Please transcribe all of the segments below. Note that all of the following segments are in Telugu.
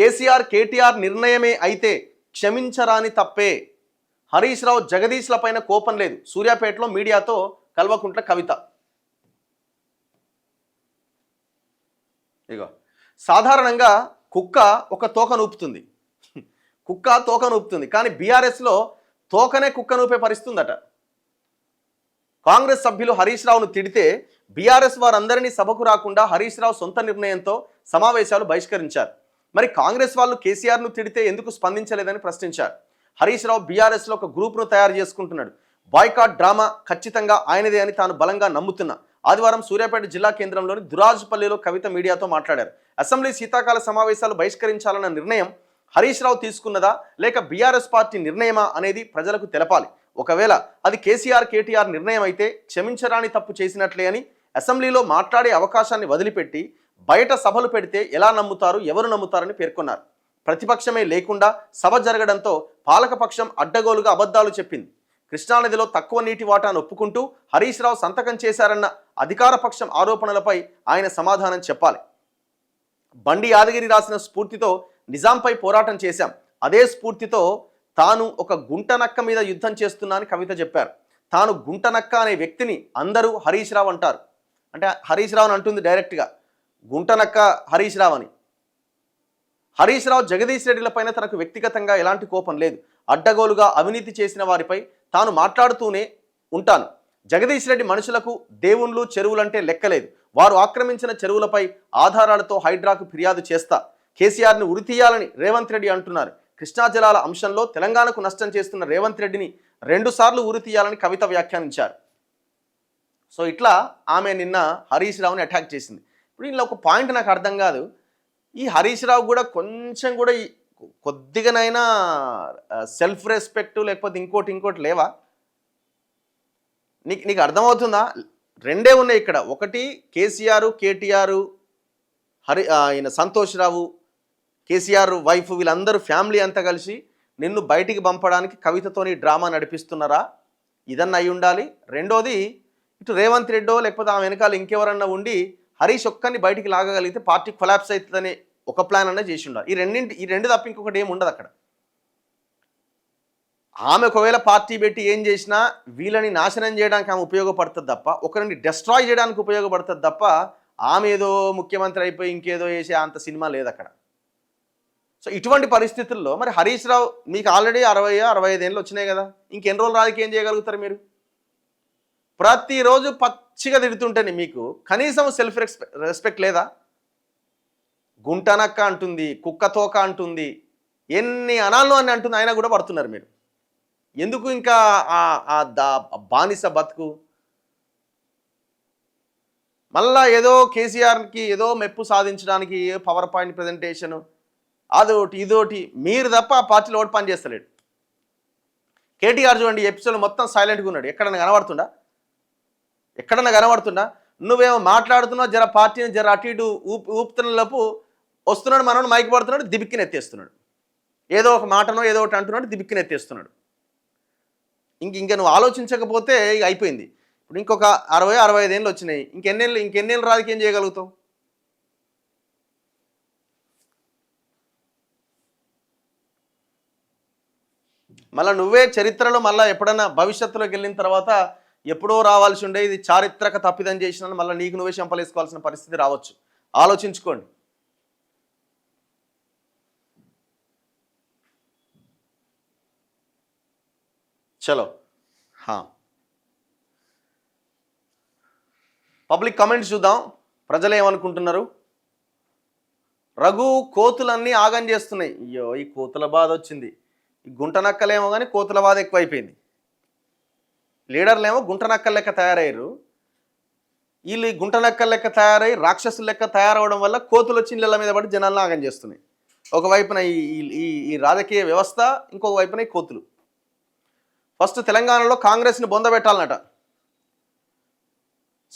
కేసీఆర్ కేటీఆర్ నిర్ణయమే అయితే క్షమించరాని తప్పే. హరీష్ రావు జగదీష్ల పైన కోపం లేదు. సూర్యాపేటలో మీడియాతో కల్వకుంట్ల కవిత. ఇగో సాధారణంగా కుక్క ఒక తోకను ఊపుతుంది, కుక్క తోకను ఊపుతుంది, కానీ బీఆర్ఎస్లో తోకనే కుక్కను ఊపే పరిస్థితుందట. కాంగ్రెస్ సభ్యులు హరీష్ రావును తిడితే బీఆర్ఎస్ వారందరినీ సభకు రాకుండా హరీష్ రావు సొంత నిర్ణయంతో సమావేశాలు బహిష్కరించారు. మరి కాంగ్రెస్ వాళ్ళు కేసీఆర్ను తిడితే ఎందుకు స్పందించలేదని ప్రశ్నించారు. హరీష్ రావు బీఆర్ఎస్లో ఒక గ్రూప్ను తయారు చేసుకుంటున్నాడు. బాయ్కాట్ డ్రామా ఖచ్చితంగా ఆయనదే అని తాను బలంగా నమ్ముతున్నా. ఆదివారం సూర్యాపేట జిల్లా కేంద్రంలోని దురాజ్పల్లిలో కవిత మీడియాతో మాట్లాడారు. అసెంబ్లీ శీతాకాల సమావేశాలు బహిష్కరించాలన్న నిర్ణయం హరీష్ రావు తీసుకున్నదా లేక బీఆర్ఎస్ పార్టీ నిర్ణయమా అనేది ప్రజలకు తెలపాలి. ఒకవేళ అది కేసీఆర్ కేటీఆర్ నిర్ణయం అయితే క్షమించరాని తప్పు చేసినట్లే అని అసెంబ్లీలో మాట్లాడే అవకాశాన్ని వదిలిపెట్టి బయట సభలు పెడితే ఎలా నమ్ముతారు, ఎవరు నమ్ముతారని పేర్కొన్నారు. ప్రతిపక్షమే లేకుండా సభ జరగడంతో పాలకపక్షం అడ్డగోలుగా అబద్ధాలు చెప్పింది. కృష్ణానదిలో తక్కువ నీటి వాటాను ఒప్పుకుంటూ హరీష్ రావు సంతకం చేశారన్న అధికార పక్షం ఆరోపణలపై ఆయన సమాధానం చెప్పాలి. బండి యాదగిరి రాసిన స్ఫూర్తితో నిజాంపై పోరాటం చేశాం, అదే స్ఫూర్తితో తాను ఒక గుంటనక్క మీద యుద్ధం చేస్తున్నా అని కవిత చెప్పారు. తాను గుంటనక్క అనే వ్యక్తిని అందరూ హరీష్ రావు అంటారు. అంటే హరీష్ రావుని అంటుంది డైరెక్ట్గా, గుంటనక్క హరీష్ రావు అని. హరీష్ రావు జగదీష్ రెడ్డిలపైన తనకు వ్యక్తిగతంగా ఎలాంటి కోపం లేదు. అడ్డగోలుగా అవినీతి చేసిన వారిపై తాను మాట్లాడుతూనే ఉంటాను. జగదీష్ రెడ్డి మనుషులకు దేవుళ్ళు చెరువులంటే లెక్కలేదు. వారు ఆక్రమించిన చెరువులపై ఆధారాలతో హైడ్రాకు ఫిర్యాదు చేస్తా. కేసీఆర్ని ఉరితీయాలని రేవంత్ రెడ్డి అంటున్నారు. కృష్ణా జలాల అంశంలో తెలంగాణకు నష్టం చేస్తున్న రేవంత్ రెడ్డిని 2 సార్లు ఉరితీయాలని కవిత వ్యాఖ్యానించారు. సో ఇట్లా ఆమె నిన్న హరీష్ రావుని అటాక్ చేసింది. ఇప్పుడు ఇలా ఒక పాయింట్ నాకు అర్థం కాదు. ఈ హరీష్ రావు కూడా కొంచెం కూడా కొద్దిగానైనా సెల్ఫ్ రెస్పెక్ట్ లేకపోతే ఇంకోటి లేవా? నీకు అర్థమవుతుందా? రెండే ఉన్నాయి ఇక్కడ. ఒకటి కేసీఆర్ కేటీఆర్ ఈయన సంతోష్ రావు కేసీఆర్ వైఫ్ వీళ్ళందరూ ఫ్యామిలీ అంతా కలిసి నిన్ను బయటికి పంపడానికి కవితతోని డ్రామా నడిపిస్తున్నారా? ఇదన్నా అయి ఉండాలి. రెండోది ఇటు రేవంత్ రెడ్డో లేకపోతే ఆమె వెనకాల ఇంకెవరన్నా ఉండి హరీష్ ఒక్కరిని బయటికి లాగగలిగితే పార్టీ కొలాప్స్ అవుతుందని ఒక ప్లాన్ అన్నా చేసి ఉండాలి. ఈ రెండు తప్ప ఇంకొకటి ఏమి ఉండదు అక్కడ. ఆమె ఒకవేళ పార్టీ పెట్టి ఏం చేసినా వీళ్ళని నాశనం చేయడానికి ఆమె ఉపయోగపడుతుంది తప్ప, ఒకరిని డిస్ట్రాయ్ చేయడానికి ఉపయోగపడుతుంది తప్ప ఆమె ఏదో ముఖ్యమంత్రి అయిపోయి ఇంకేదో చేసే అంత సినిమా లేదు అక్కడ. సో ఇటువంటి పరిస్థితుల్లో మరి హరీష్ రావు మీకు ఆల్రెడీ 60-65 ఏళ్ళు వచ్చినాయి కదా, ఇంకెన్ని రోజులు రాజకీయం చేయగలుగుతారు మీరు? ప్రతిరోజు పచ్చిగా తిడుతుంటేనే మీకు కనీసం సెల్ఫ్ రెస్పెక్ట్ లేదా? గుంటనక్క అంటుంది, కుక్కతోక అంటుంది, ఎన్ని అనాలను అని అంటుంది, అయినా కూడా పడుతున్నారు మీరు. ఎందుకు ఇంకా బానిస బతుకు? మళ్ళా ఏదో కేసీఆర్కి ఏదో మెప్పు సాధించడానికి పవర్ పాయింట్ ప్రజెంటేషను అదోటి ఇదోటి, మీరు తప్ప ఆ పార్టీలో ఒకటి పని చేస్తలేడు. కేటీఆర్ చూడండి ఎపిసోడ్ మొత్తం సైలెంట్గా ఉన్నాడు. ఎక్కడన్నా కనబడుతుండా? నువ్వేమో మాట్లాడుతున్నావు, జర పార్టీని జర అటు ఇటు ఊపుతున్న లోపు వస్తున్నాడు, మనోడు మైక్ పడుతున్నాడు, దిబిక్కిని ఎత్తేస్తున్నాడు. ఏదో ఒక మాటనో ఏదో ఒకటి అంటున్నాడు, దిబిక్కిని ఎత్తేస్తున్నాడు. ఇంక నువ్వు ఆలోచించకపోతే ఇక అయిపోయింది. ఇప్పుడు ఇంకొక 60-65 ఏళ్ళు వచ్చినాయి, ఇంకెన్నేళ్ళు రాజకీయం చేయగలుగుతావు? మళ్ళీ నువ్వే చరిత్రలో మళ్ళీ ఎప్పుడన్నా భవిష్యత్తులోకి వెళ్ళిన తర్వాత ఎప్పుడో రావాల్సి ఉండే ఇది చారిత్రక తప్పిదం చేసిన మళ్ళీ నీకు నువ్వే చెంపలేసుకోవాల్సిన పరిస్థితి రావచ్చు. ఆలోచించుకోండి. చలో పబ్లిక్ కామెంట్స్ చూద్దాం, ప్రజలు ఏమనుకుంటున్నారు. రఘు కోతులన్నీ ఆగం చేస్తున్నాయి. అయ్యో ఈ కోతుల బాధ వచ్చింది. ఈ గుంటనక్కలేమో కానీ కోతుల బాధ ఎక్కువైపోయింది. లీడర్లేమో గుంటనక్కల లెక్క తయారయ్యారు. వీళ్ళు ఈ గుంటనక్కల లెక్క తయారై రాక్షసుల లెక్క తయారవడం వల్ల కోతులు వచ్చి ఇళ్ళ మీద పడి జనాలను ఆగం చేస్తున్నాయి. ఒకవైపున ఈ రాజకీయ వ్యవస్థ, ఇంకొక వైపున ఈ కోతులు. ఫస్ట్ తెలంగాణలో కాంగ్రెస్ని బొందబెట్టాలన్నట.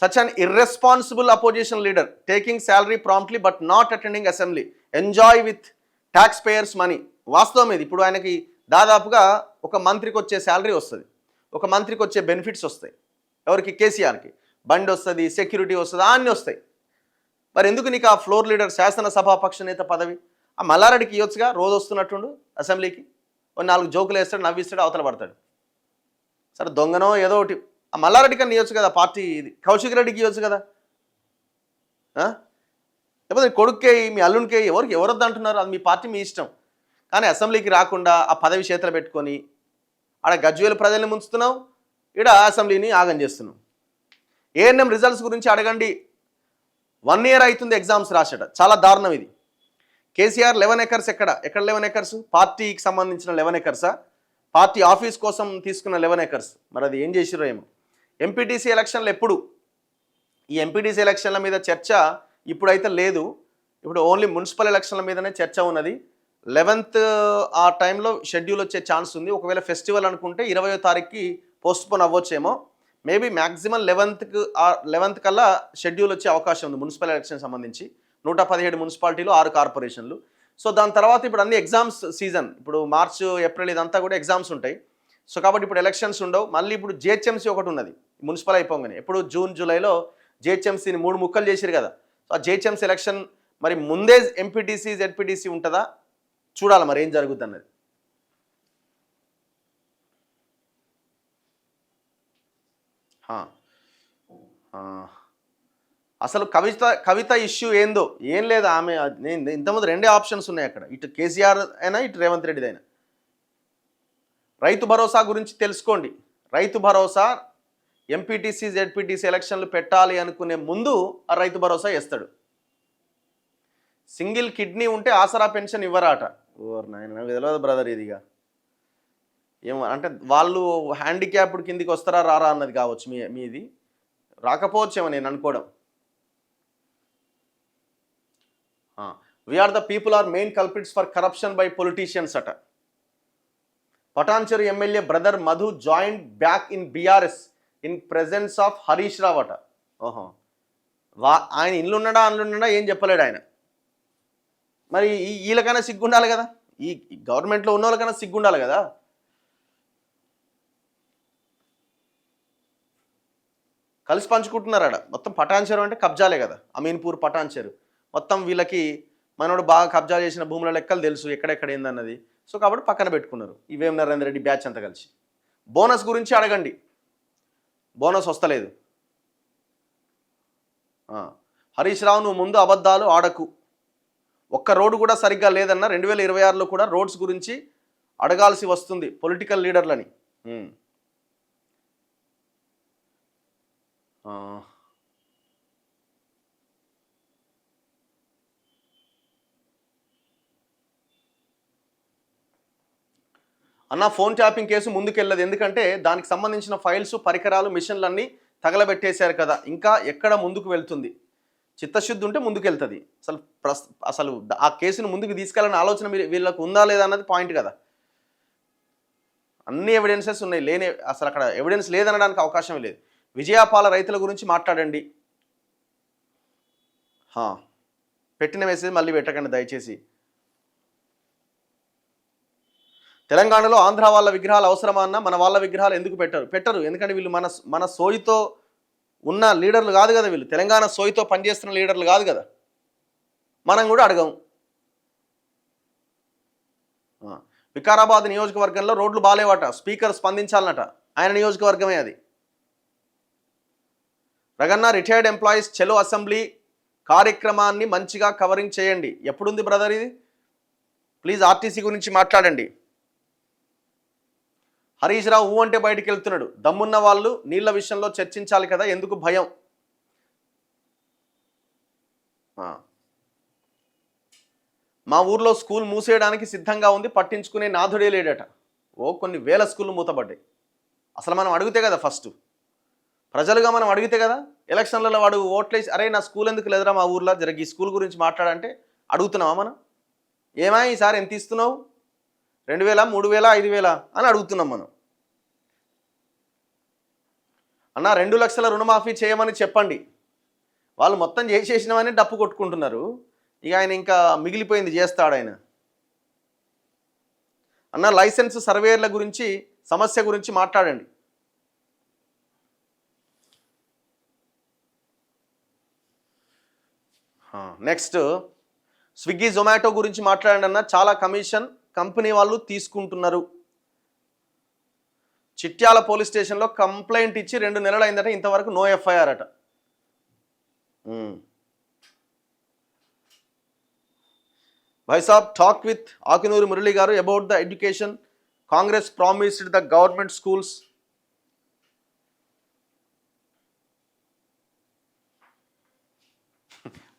Such an irresponsible opposition leader taking salary promptly but not attending assembly, enjoy with taxpayers money. వాస్తవం ఇది. ఇప్పుడు ఆయనకి దాదాపుగా ఒక మంత్రికి వచ్చే శాలరీ వస్తుంది, ఒక మంత్రికి వచ్చే బెనిఫిట్స్ వస్తాయి. ఎవరికి? కేసీఆర్కి. బండి వస్తుంది, సెక్యూరిటీ వస్తుంది, అన్నీ వస్తాయి. మరి ఎందుకు నీకు ఆ ఫ్లోర్ లీడర్ శాసనసభాపక్ష నేత పదవి? ఆ మల్లారెడ్డికి ఇవ్వచ్చుగా, రోజు వస్తున్నట్టుండు అసెంబ్లీకి, ఓ 4 జోకులు వేస్తాడు, నవ్విస్తాడు, అవతల పడతాడు. సరే దొంగనో ఏదో ఒకటి ఆ మల్లారెడ్డికి అని ఇవ్వచ్చు కదా, పార్టీ ఇది కౌశిక్ రెడ్డికి ఇవ్వచ్చు కదా, లేకపోతే కొడుక్కే మీ అల్లునికే ఎవరొద్దు అంటున్నారు, అది మీ పార్టీ మీ ఇష్టం. కానీ అసెంబ్లీకి రాకుండా ఆ పదవి చేతులు పెట్టుకొని ఆడ గజ్వేలు ప్రజల్ని ముంచుతున్నావు, ఈడ అసెంబ్లీని ఆగం చేస్తున్నావు. ఏఎన్ఎం రిజల్ట్స్ గురించి అడగండి, 1 year అవుతుంది ఎగ్జామ్స్ రాసాడ, చాలా దారుణం ఇది. కేసీఆర్ 11 acres ఎక్కడ 11 acres? పార్టీకి సంబంధించిన 11 acres, పార్టీ ఆఫీస్ కోసం తీసుకున్న 11 acres. మరి అది ఏం చేసిరో ఏమో. ఎంపీటీసీ ఎలక్షన్లు ఎప్పుడు? ఈ ఎంపీటీసీ ఎలక్షన్ల మీద చర్చ ఇప్పుడైతే లేదు, ఇప్పుడు ఓన్లీ మున్సిపల్ ఎలక్షన్ల మీదనే చర్చ ఉన్నది. 11th ఆ టైంలో షెడ్యూల్ వచ్చే ఛాన్స్ ఉంది. ఒకవేళ ఫెస్టివల్ అనుకుంటే 20వ తారీఖుకి పోస్ట్పోన్ అవ్వచ్చేమో. మేబీ మ్యాక్సిమం 11th కల్లా షెడ్యూల్ వచ్చే అవకాశం ఉంది మున్సిపల్ ఎలక్షన్ సంబంధించి. 117 మున్సిపాలిటీలు, 6 కార్పొరేషన్లు. సో దాని తర్వాత ఇప్పుడు అన్ని ఎగ్జామ్స్ సీజన్, ఇప్పుడు మార్చ్ ఏప్రిల్ ఇదంతా కూడా ఎగ్జామ్స్ ఉంటాయి. సో కాబట్టి ఇప్పుడు ఎలక్షన్స్ ఉండవు. మళ్ళీ ఇప్పుడు జిహెచ్ఎంసీ ఒకటి ఉన్నది మున్సిపల్ అయిపోగానే, ఎప్పుడు జూన్ జూలైలో జిహెచ్ఎంసీని 3 ముక్కలు చేసిరు కదా. సో ఆ జిహెచ్ఎంసీ ఎలక్షన్ మరి ముందే ఎంపీటీసీ జెడ్పీటీసీ ఉంటుందా, చూడాలి మరి ఏం జరుగుతుంది అన్నది. అసలు కవిత ఇష్యూ ఏందో ఏం లేదు. ఆమె నేను ఇంతకుముందు 2 ఆప్షన్స్ ఉన్నాయి అక్కడ, ఇటు కేసీఆర్ అయినా ఇటు రేవంత్ రెడ్డిదైనా. రైతు భరోసా గురించి తెలుసుకోండి. రైతు భరోసా ఎంపీటీసీ జెడ్పీటీసీ ఎలక్షన్లు పెట్టాలి అనుకునే ముందు ఆ రైతు భరోసా ఇస్తాడు. సింగిల్ కిడ్నీ ఉంటే ఆసరా పెన్షన్ ఇవ్వరాట. ఓర్ నాయన, నాకు తెలియదు బ్రదర్ ఇదిగా ఏమో. అంటే వాళ్ళు హ్యాండిక్యాప్డ్ కిందికి వస్తారా రారా అన్నది కావచ్చు మీది, రాకపోవచ్చేమో నేను అనుకోవడం. We are the people are main culprits for corruption by politicians అట. Patancheru MLA brother Madhu join back in BRS in presence of Harish Rao అట. ఓహో, ఆయన ఇల్లున్నాడా ఏం చెప్పలేడు ఆయన. మరి వీళ్ళకైనా సిగ్గుండాలి కదా, ఈ గవర్నమెంట్లో ఉన్న వాళ్ళకైనా సిగ్గుండాలి కదా. కలిసి పంచుకుంటున్నారట. మొత్తం పటాన్చెరు అంటే కబ్జాలే కదా, అమీన్పూర్ పటాన్చెరు మొత్తం వీళ్ళకి మనోడు బాగా కబ్జా చేసిన భూముల లెక్కలు తెలుసు, ఎక్కడెక్కడ ఏందన్నది. సో కాబట్టి పక్కన పెట్టుకున్నారు ఈ వేం నరేందర్ రెడ్డి బ్యాచ్ అంతా కలిసి. బోనస్ గురించి అడగండి, బోనస్ వస్తలేదు. హరీష్ రావు నువ్వు ముందు అబద్ధాలు ఆడకు, ఒక్క రోడ్డు కూడా సరిగ్గా లేదన్న 2026లో కూడా రోడ్స్ గురించి అడగాల్సి వస్తుంది పొలిటికల్ లీడర్లని. అన్న ఫోన్ ట్యాపింగ్ కేసు ముందుకెళ్ళదు, ఎందుకంటే దానికి సంబంధించిన ఫైల్స్, పరికరాలు, మిషన్లన్నీ తగలబెట్టేశారు కదా, ఇంకా ఎక్కడ ముందుకు వెళ్తుంది? చిత్తశుద్ధి ఉంటే ముందుకెళ్తుంది. అసలు ఆ కేసును ముందుకు తీసుకెళ్ళాలని ఆలోచన వీళ్ళకు ఉందా లేదా అన్నది పాయింట్ కదా. అన్ని ఎవిడెన్సెస్ ఉన్నాయి, అసలు అక్కడ ఎవిడెన్స్ లేదనడానికి అవకాశం లేదు. విజయపాల రైతుల గురించి మాట్లాడండి. పెట్టిన మెసేజ్ మళ్ళీ పెట్టకండి దయచేసి. తెలంగాణలో ఆంధ్ర వాళ్ళ విగ్రహాలు అవసరమా అన్న, మన వాళ్ళ విగ్రహాలు ఎందుకు పెట్టరు? ఎందుకంటే వీళ్ళు మన సోయితో ఉన్న లీడర్లు కాదు కదా, వీళ్ళు తెలంగాణ సోయితో పనిచేస్తున్న లీడర్లు కాదు కదా, మనం కూడా అడగం. వికారాబాద్ నియోజకవర్గంలో రోడ్లు బాలేవట, స్పీకర్ స్పందించాలన్నట, ఆయన నియోజకవర్గమే అది. రగన్న రిటైర్డ్ ఎంప్లాయీస్ చెలో అసెంబ్లీ కార్యక్రమాన్ని మంచిగా కవరింగ్ చేయండి. ఎప్పుడుంది బ్రదర్ ఇది? ప్లీజ్ ఆర్టీసీ గురించి మాట్లాడండి. హరీష్ రావు ఊ అంటే బయటికి వెళ్తున్నాడు. దమ్మున్న వాళ్ళు నీళ్ల విషయంలో చర్చించాలి కదా, ఎందుకు భయం? మా ఊర్లో స్కూల్ మూసేయడానికి సిద్ధంగా ఉంది, పట్టించుకునే నాథుడే లేడట. కొన్ని వేల స్కూళ్ళు మూతపడ్డాయి. అసలు మనం అడిగితే కదా, ఫస్ట్ ప్రజలుగా మనం అడిగితే కదా, ఎలక్షన్లలో వాడు ఓట్లేసి అరే నా స్కూల్ ఎందుకు లేదురా మా ఊర్లో, జరిగి ఈ స్కూల్ గురించి మాట్లాడంటే అడుగుతున్నావా మనం? ఏమా ఈసారి ఎంత ఇస్తున్నావు, 2,000, 3,000, 5,000 అని అడుగుతున్నాం మనం. అన్న 2 లక్షల రుణమాఫీ చేయమని చెప్పండి. వాళ్ళు మొత్తం చేసేసినామని డప్పు కొట్టుకుంటున్నారు. ఇక ఆయన ఇంకా మిగిలిపోయింది చేస్తాడు ఆయన. అన్న లైసెన్స్ సర్వేయర్ల గురించి సమస్య గురించి మాట్లాడండి. నెక్స్ట్ స్విగ్గీ జొమాటో గురించి మాట్లాడండి అన్న, చాలా కమిషన్ కంపెనీ వాళ్ళు తీసుకుంటున్నారు. చిట్యాల పోలీస్ స్టేషన్లో కంప్లైంట్ ఇచ్చి 2 నెలలు అయిందట, ఇంతవరకు నో ఎఫ్ఐఆర్ అట. భాయ్ సాబ్, టాక్ విత్ ఆకినూరి మురళి గారు about the education Congress promised the government schools.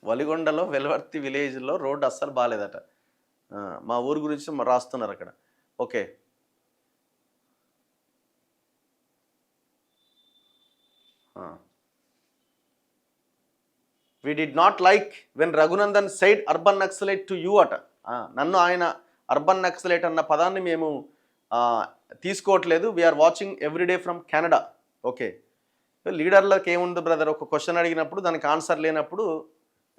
వలిగొండలో వెల్వర్తి విలేజ్లో రోడ్డు అస్సలు బాగాలేదట. మా ఊరు గురించి రాస్తున్నారు అక్కడ. Okay, we did not like when Raghunandan said urban naxalite to you అట. నన్ను ఆయన అర్బన్ నక్సలైట్ అన్న పదాన్ని మేము తీసుకోవట్లేదు. We are watching everyday from Canada. Okay, లీడర్లకు ఏముంది బ్రదర్, ఒక క్వశ్చన్ అడిగినప్పుడు దానికి ఆన్సర్ లేనప్పుడు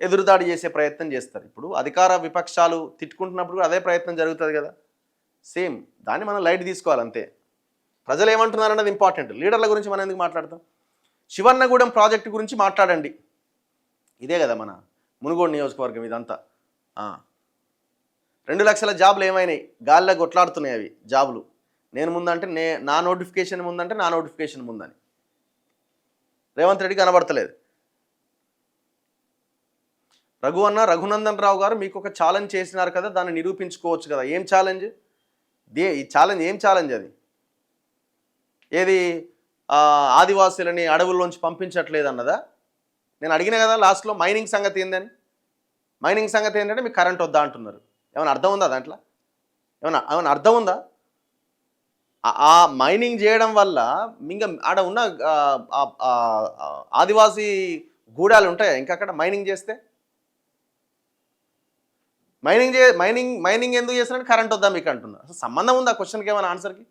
ఎదురుదాడి చేసే ప్రయత్నం చేస్తారు. ఇప్పుడు అధికార విపక్షాలు తిట్టుకుంటున్నప్పుడు కూడా అదే ప్రయత్నం జరుగుతుంది కదా, సేమ్ దాన్ని మనం లైట్ తీసుకోవాలి అంతే. ప్రజలు ఏమంటున్నారు అన్నది ఇంపార్టెంట్, లీడర్ల గురించి మనం ఎందుకు మాట్లాడతాం. శివన్నగూడెం ప్రాజెక్టు గురించి మాట్లాడండి, ఇదే కదా మన మునుగోడు నియోజకవర్గం ఇదంతా. 2 లక్షల జాబులు ఏమైనాయి, గాలిలో కొట్లాడుతున్నాయి అవి జాబులు. నేను ముందంటే నా నోటిఫికేషన్ ముందంటే నా నోటిఫికేషన్ ముందని రేవంత్ రెడ్డి కనబడతలేదు. రఘునందన్ రావు గారు మీకు ఒక ఛాలెంజ్ చేసినారు కదా, దాన్ని నిరూపించుకోవచ్చు కదా. ఏం ఛాలెంజ్? ఈ ఛాలెంజ్ ఏం ఛాలెంజ్ అది? ఏది ఆదివాసులని అడవుల్లోంచి పంపించట్లేదు అన్నదా? నేను అడిగినా కదా లాస్ట్లో, మైనింగ్ సంగతి ఏందని. మైనింగ్ సంగతి ఏంటంటే మీకు కరెంట్ వద్దా అంటున్నారు. ఏమైనా అర్థం ఉందా దాంట్లో? ఏమైనా అర్థం ఉందా? ఆ మైనింగ్ చేయడం వల్ల ఇంకా ఆడ ఉన్న ఆదివాసీ గూడాలు ఉంటాయా ఇంకా అక్కడ మైనింగ్ చేస్తే? మైనింగ్ ఎందుకు చేస్తున్నారంటే కరెంట్ వద్దా మీకు అంటున్నారు. అసలు సంబంధం ఉందా క్వశ్చన్కి ఏమైనా ఆన్సర్కి?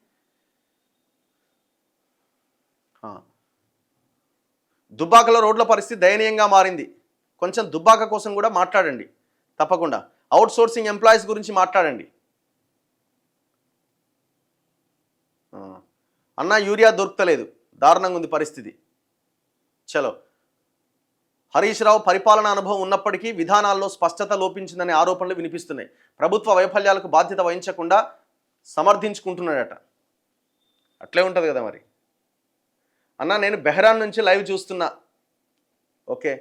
దుబ్బాకలో రోడ్ల పరిస్థితి దయనీయంగా మారింది. కొంచెం దుబ్బాక కోసం కూడా మాట్లాడండి తప్పకుండా. అవుట్ సోర్సింగ్ ఎంప్లాయీస్ గురించి మాట్లాడండి. అన్న యూరియా దొరుకుతలేదు, దారుణంగా ఉంది పరిస్థితి. చలో, హరీష్ రావు పరిపాలనా అనుభవం ఉన్నప్పటికీ విధానాల్లో స్పష్టత లోపించిందనే ఆరోపణలు వినిపిస్తున్నాయి. ప్రభుత్వ వైఫల్యాలకు బాధ్యత వహించకుండా సమర్థించుకుంటున్నాడట. అట్లే ఉంటుంది కదా మరి. అన్న నేను బెహ్రాన్ నుంచి లైవ్ చూస్తున్నా. ఓకే,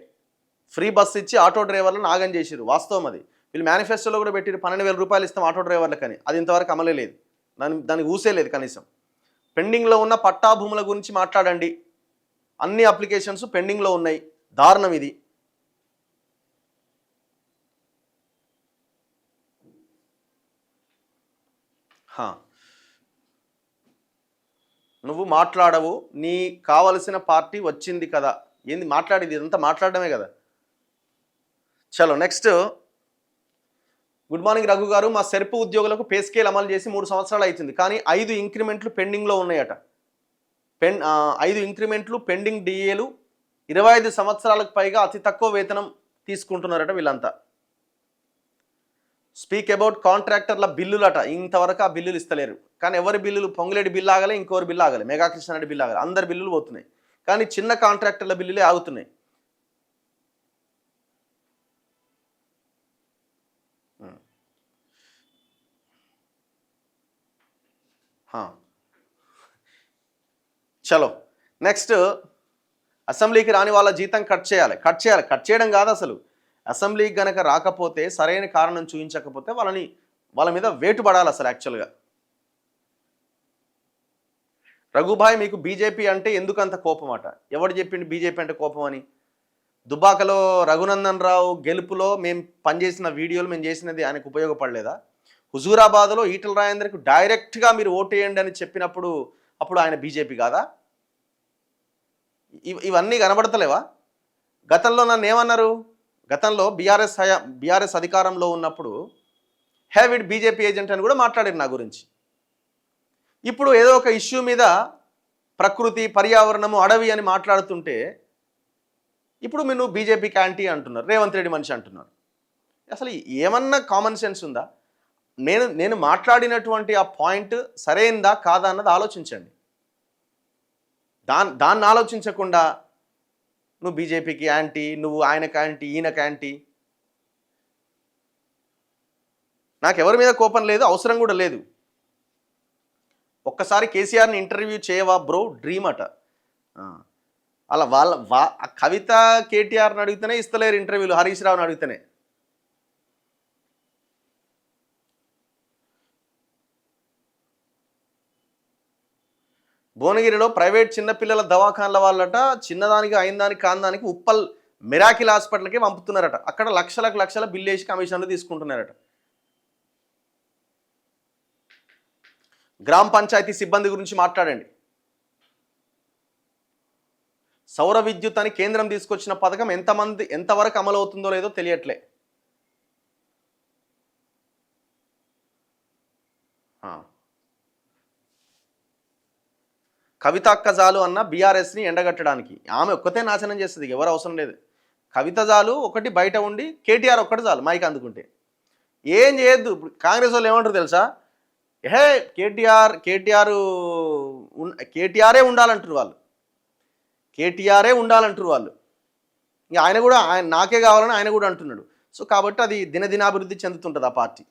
ఫ్రీ బస్ ఇచ్చి ఆటో డ్రైవర్లను ఆగం చేసిరు, వాస్తవం అది. వీళ్ళు మేనిఫెస్టోలో కూడా పెట్టిరు 12,000 రూపాయలు ఇస్తాం ఆటో డ్రైవర్లకని. అది ఇంతవరకు అమలే లేదు, దానికి ఊసే లేదు కనీసం. పెండింగ్లో ఉన్న పట్టా భూముల గురించి మాట్లాడండి. అన్ని అప్లికేషన్స్ పెండింగ్లో ఉన్నాయి, దారుణం ఇది. నువ్వు మాట్లాడవు, నీ కావలసిన పార్టీ వచ్చింది కదా. ఏంది మాట్లాడేది? ఇదంతా మాట్లాడడమే కదా. చలో నెక్స్ట్. గుడ్ మార్నింగ్ రఘు గారు, మా సెర్పు ఉద్యోగులకు పే స్కేల్ అమలు చేసి 3 సంవత్సరాలు అవుతుంది, కానీ 5 ఇంక్రిమెంట్లు పెండింగ్లో ఉన్నాయట. 5 ఇంక్రిమెంట్లు పెండింగ్ డిఏలు, 25 సంవత్సరాలకు పైగా అతి తక్కువ వేతనం తీసుకుంటున్నారట వీళ్ళంతా. స్పీక్ అబౌట్ కాంట్రాక్టర్ల బిల్లులట, ఇంతవరకు ఆ బిల్లులు ఇస్తలేరు. కానీ ఎవరి బిల్లులు? పొంగులేడి బిల్లు ఆగలే, ఇంకోరి బిల్లు ఆగలే, మెగా కృష్ణారెడ్డి బిల్లు ఆగలే, అందరి బిల్లులు పోతున్నాయి. కానీ చిన్న కాంట్రాక్టర్ల బిల్లులే ఆగుతున్నాయి. చలో నెక్స్ట్. అసెంబ్లీకి రాని వాళ్ళ జీతం కట్ చేయాలి. కట్ చేయడం కాదు అసలు. అసెంబ్లీకి గనక రాకపోతే, సరైన కారణం చూపించకపోతే వాళ్ళ మీద వేటు పడాలి అసలు యాక్చువల్గా. రఘుభాయ్, మీకు బీజేపీ అంటే ఎందుకంత కోపం అట? ఎవడు చెప్పిండు బీజేపీ అంటే కోపం అని? దుబ్బాకలో రఘునందన్ రావు గెలుపులో మేము పనిచేసిన వీడియోలు మేము చేసినది ఆయనకు ఉపయోగపడలేదా? హుజూరాబాద్లో ఈటల రాజేందర్కి డైరెక్ట్గా మీరు ఓటేయండి అని చెప్పినప్పుడు అప్పుడు ఆయన బీజేపీ కాదా? ఇవన్నీ కనబడతలేవా? గతంలో నన్ను ఏమన్నారు? గతంలో బీఆర్ఎస్ అధికారంలో ఉన్నప్పుడు హ్యావిడ్ బీజేపీ ఏజెంట్ అని కూడా మాట్లాడారు నా గురించి. ఇప్పుడు ఏదో ఒక ఇష్యూ మీద ప్రకృతి, పర్యావరణము, అడవి అని మాట్లాడుతుంటే ఇప్పుడు మీరు బీజేపీకి యాంటీ అంటున్నారు, రేవంత్ రెడ్డి మనిషి అంటున్నారు. అసలు ఏమన్నా కామన్ సెన్స్ ఉందా? నేను మాట్లాడినటువంటి ఆ పాయింట్ సరైందా కాదా అన్నది ఆలోచించండి. దాన్ని ఆలోచించకుండా నువ్వు బీజేపీకి యాంటీ, నువ్వు ఆయనకు యాంటీ, ఈయనకు యాంటీ. నాకు ఎవరి మీద కోపం లేదు, అవసరం కూడా లేదు. ఒక్కసారి కేసీఆర్ని ఇంటర్వ్యూ చేయవా బ్రో, డ్రీమ్ అట. అలా కవిత కేటీఆర్ని అడిగితేనే ఇస్తలేరు ఇంటర్వ్యూలు, హరీష్ రావుని అడిగితేనే. భువనగిరిలో ప్రైవేట్ చిన్నపిల్లల దవాఖాన్ల వాళ్ళట చిన్నదానికి అయిన దానికి కాందానికి ఉప్పల్ మిరాకిల్ హాస్పిటల్కి పంపుతున్నారట. అక్కడ లక్షలకు లక్షల బిల్లు వేసి కమిషన్లు తీసుకుంటున్నారట. గ్రామ పంచాయతీ సిబ్బంది గురించి మాట్లాడండి. సౌర విద్యుత్ అని కేంద్రం తీసుకొచ్చిన పథకం ఎంతవరకు అమలు అవుతుందో లేదో తెలియట్లే. కవిత అక్కజాలు అన్న బీఆర్ఎస్ని ఎండగట్టడానికి. ఆమె ఒక్కతే నాశనం చేస్తుంది, ఎవరు అవసరం లేదు. కవిత జాలు ఒకటి బయట ఉండి కేటీఆర్ ఒక్కటి చాలు మైక్ అందుకుంటే. ఏం చేయొద్దు. కాంగ్రెస్ వాళ్ళు ఏమంటారు తెలుసా, కేటీఆరే ఉండాలంటారు వాళ్ళు, కేటీఆరే ఉండాలంటారు వాళ్ళు. ఇక ఆయన కూడా నాకే కావాలని ఆయన కూడా అంటున్నాడు. సో కాబట్టి అది దినదినాభివృద్ధి చెందుతుంటుంది ఆ పార్టీ.